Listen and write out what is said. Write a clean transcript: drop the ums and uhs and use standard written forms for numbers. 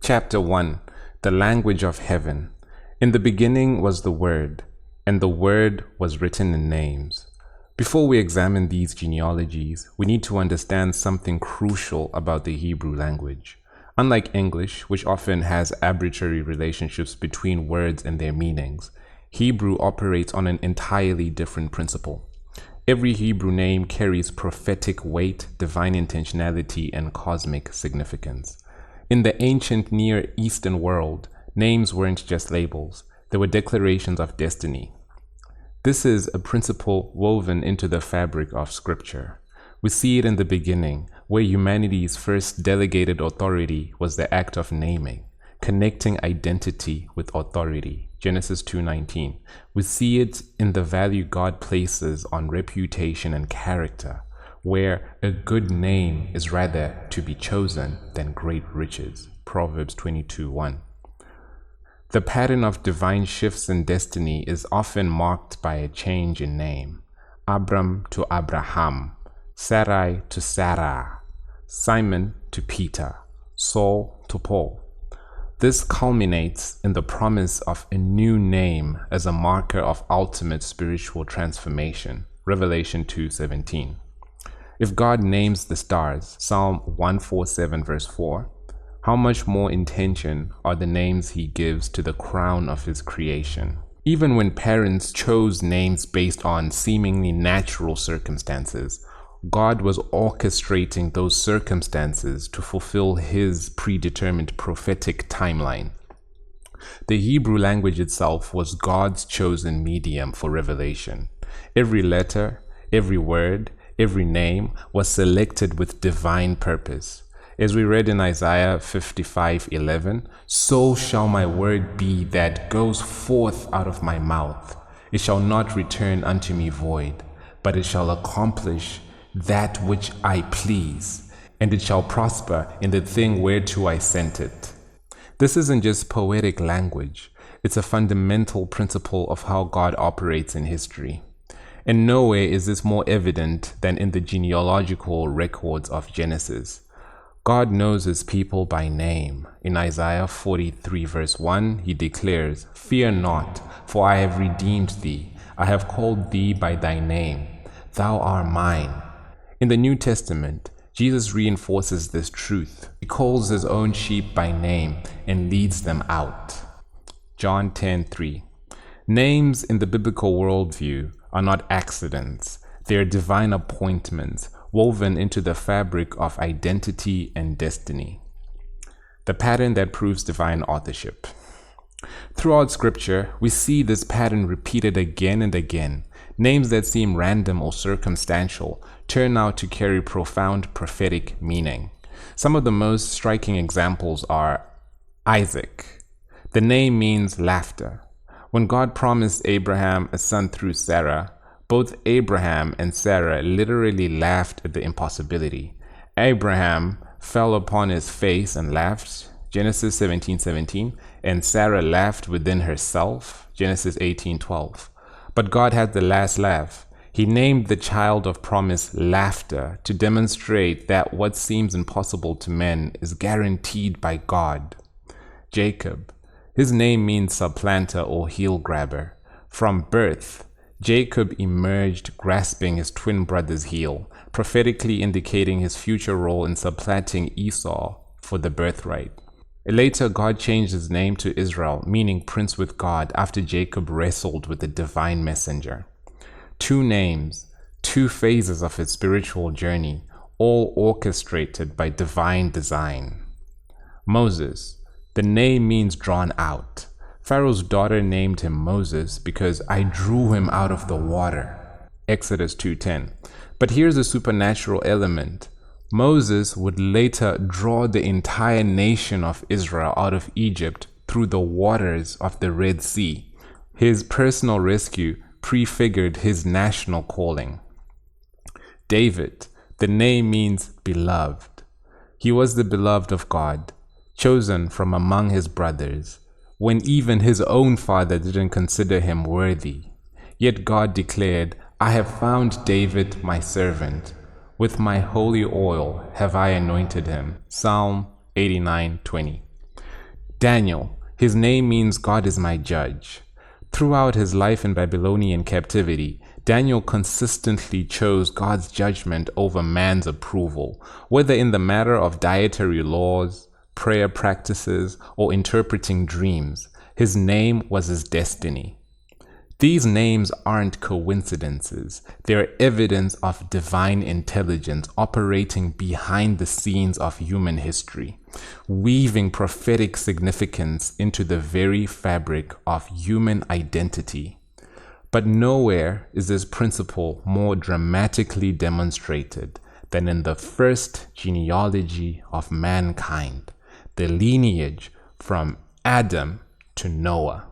Chapter 1. The Language of Heaven. In the beginning was the Word, and the Word was written in names. Before we examine these genealogies, we need to understand something crucial about the Hebrew language. Unlike English, which often has arbitrary relationships between words and their meanings, Hebrew operates on an entirely different principle. Every Hebrew name carries prophetic weight, divine intentionality, and cosmic significance. In the ancient Near Eastern world, names weren't just labels, they were declarations of destiny. This is a principle woven into the fabric of Scripture. We see it in the beginning, where humanity's first delegated authority was the act of naming, connecting identity with authority. Genesis 2:19. We see it in the value God places on reputation and character, where a good name is rather to be chosen than great riches. Proverbs 22:1. The pattern of divine shifts in destiny is often marked by a change in name. Abram to Abraham, Sarai to Sarah, Simon to Peter, Saul to Paul. This culminates in the promise of a new name as a marker of ultimate spiritual transformation. Revelation 2:17. If God names the stars, Psalm 147 verse 4, how much more intention are the names he gives to the crown of his creation? Even when parents chose names based on seemingly natural circumstances, God was orchestrating those circumstances to fulfill his predetermined prophetic timeline. The Hebrew language itself was God's chosen medium for revelation. Every letter, every word, every name was selected with divine purpose. As we read in Isaiah 55:11, so shall my word be that goes forth out of my mouth. It shall not return unto me void, but it shall accomplish that which I please, and it shall prosper in the thing whereto I sent it. This isn't just poetic language, it's a fundamental principle of how God operates in history. And nowhere is this more evident than in the genealogical records of Genesis. God knows his people by name. In Isaiah 43 verse 1, he declares, "Fear not, for I have redeemed thee. I have called thee by thy name. Thou art mine." In the New Testament, Jesus reinforces this truth. He calls his own sheep by name and leads them out. John 10:3. Names in the biblical worldview are not accidents. They are divine appointments woven into the fabric of identity and destiny. The pattern that proves divine authorship. Throughout Scripture, we see this pattern repeated again and again. Names that seem random or circumstantial turn out to carry profound prophetic meaning. Some of the most striking examples are Isaac. The name means laughter. When God promised Abraham a son through Sarah, both Abraham and Sarah literally laughed at the impossibility. Abraham fell upon his face and laughed, Genesis 17:17, and Sarah laughed within herself, Genesis 18:12. But God had the last laugh. He named the child of promise Laughter to demonstrate that what seems impossible to men is guaranteed by God. Jacob. His name means supplanter or heel grabber. From birth, Jacob emerged grasping his twin brother's heel, prophetically indicating his future role in supplanting Esau for the birthright. Later, God changed his name to Israel, meaning prince with God, after Jacob wrestled with the divine messenger. Two names, two phases of his spiritual journey, all orchestrated by divine design. Moses. The name means drawn out. Pharaoh's daughter named him Moses because I drew him out of the water. Exodus 2:10. But here's a supernatural element. Moses would later draw the entire nation of Israel out of Egypt through the waters of the Red Sea. His personal rescue prefigured his national calling. David. The name means beloved. He was the beloved of God, chosen from among his brothers, when even his own father didn't consider him worthy. Yet God declared, I have found David my servant. With my holy oil have I anointed him. Psalm 89:20. Daniel, his name means God is my judge. Throughout his life in Babylonian captivity, Daniel consistently chose God's judgment over man's approval, whether in the matter of dietary laws, prayer practices, or interpreting dreams. His name was his destiny. These names aren't coincidences. They're evidence of divine intelligence operating behind the scenes of human history, weaving prophetic significance into the very fabric of human identity. But nowhere is this principle more dramatically demonstrated than in the first genealogy of mankind, the lineage from Adam to Noah.